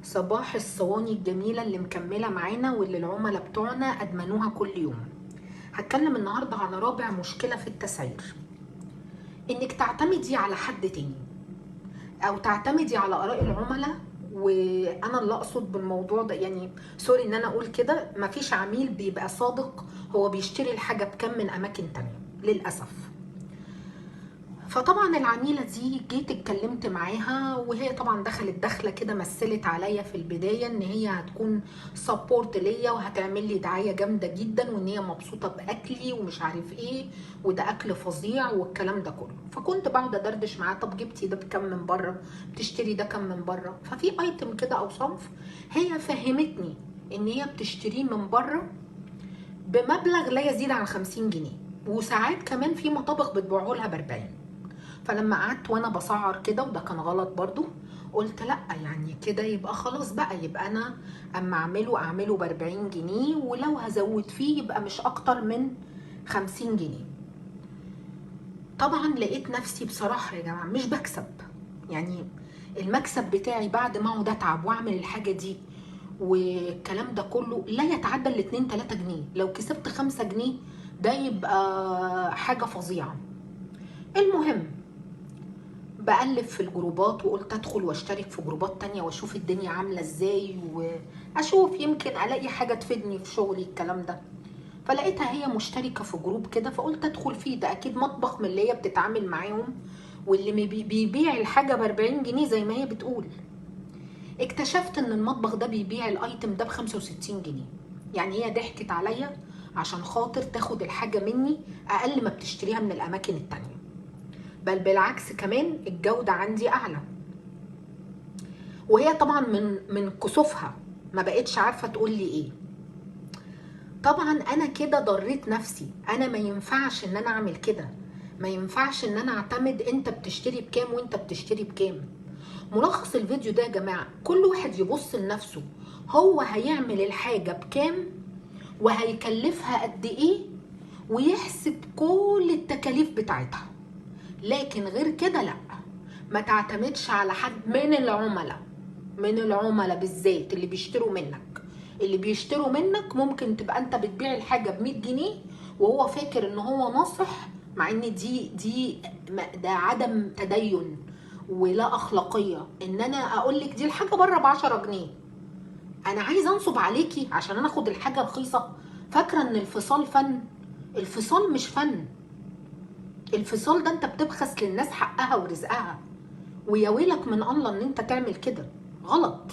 صباح الصواني الجميلة اللي مكملة معانا واللي العملاء بتوعنا أدمنوها كل يوم. هتكلم النهاردة على رابع مشكلة في التسعير، إنك تعتمدي على حد تاني أو تعتمدي على آراء العملاء. وأنا اللي أقصد بالموضوع ده، يعني سوري إن أنا أقول كده، مفيش عميل بيبقى صادق هو بيشتري الحاجة بكم من أماكن تانية للأسف. فطبعا العميله دي جيت اتكلمت معاها، وهي طبعا دخلت دخله كده، مثلت عليا في البدايه ان هي هتكون سبورت ليا وهتعمل لي دعايه جامده جدا، وان هي مبسوطه باكلي ومش عارف ايه، وده اكل فظيع والكلام ده كله. فكنت بقعد ادردش معاها، طب جبتي ده بكم من بره، بتشتري ده كم من بره. ففي ايتم كده او صنف هي فهمتني ان هي بتشتريه من بره بمبلغ لا يزيد عن 50 جنيه، وساعات كمان في مطابخ بتبيعه لها ب 40. فلما قعدت وانا بسعر كده، وده كان غلط برضو، قلت لا يعني كده يبقى خلاص بقى، يبقى انا اما اعمله ب 40 جنيه، ولو هزود فيه يبقى مش اكتر من 50 جنيه. طبعا لقيت نفسي بصراحة يا جماعة مش بكسب، يعني المكسب بتاعي بعد ما اقعد اتعب واعمل الحاجة دي والكلام ده كله لا يتعدى ال 2 3 جنيه. لو كسبت 5 جنيه ده يبقى حاجة فظيعة. المهم بقلب في الجروبات، وقلت ادخل واشترك في جروبات تانية واشوف الدنيا عاملة ازاي، واشوف يمكن الاقي حاجة تفيدني في شغلي الكلام ده. فلقيتها هي مشتركة في جروب كده، فقلت ادخل فيه، ده اكيد مطبخ من اللي هي بتتعامل معاهم، واللي بيبيع الحاجة ب 40 جنيه زي ما هي بتقول. اكتشفت ان المطبخ ده بيبيع الايتم ده ب 65 جنيه. يعني هي ضحكت عليا عشان خاطر تاخد الحاجة مني اقل ما بتشتريها من الاماكن التانية، بل بالعكس كمان الجودة عندي اعلى. وهي طبعا من كسوفها ما بقتش عارفة تقول لي ايه. طبعا انا كده ضريت نفسي، انا ما ينفعش ان انا اعمل كده، ما ينفعش ان انا اعتمد انت بتشتري بكام وانت بتشتري بكام. ملخص الفيديو ده يا جماعة، كل واحد يبص لنفسه، هو هيعمل الحاجة بكام وهيكلفها قد ايه، ويحسب كل التكاليف بتاعتها. لكن غير كده لا، ما تعتمدش على حد من العملاء. من العملاء بالذات اللي بيشتروا منك، اللي بيشتروا منك ممكن تبقى انت بتبيع الحاجة ب100 جنيه وهو فاكر ان هو ناصح، مع ان دي ده عدم تدين ولا اخلاقية. ان انا اقول لك دي الحاجة بره ب10 جنيه، انا عايزه انصب عليكي عشان انا اخد الحاجة رخيصة. فاكرة ان الفصال فن؟ الفصال مش فن. الفصال ده انت بتبخس للناس حقها ورزقها، ويا ويلك من الله ان انت تعمل كده، غلط.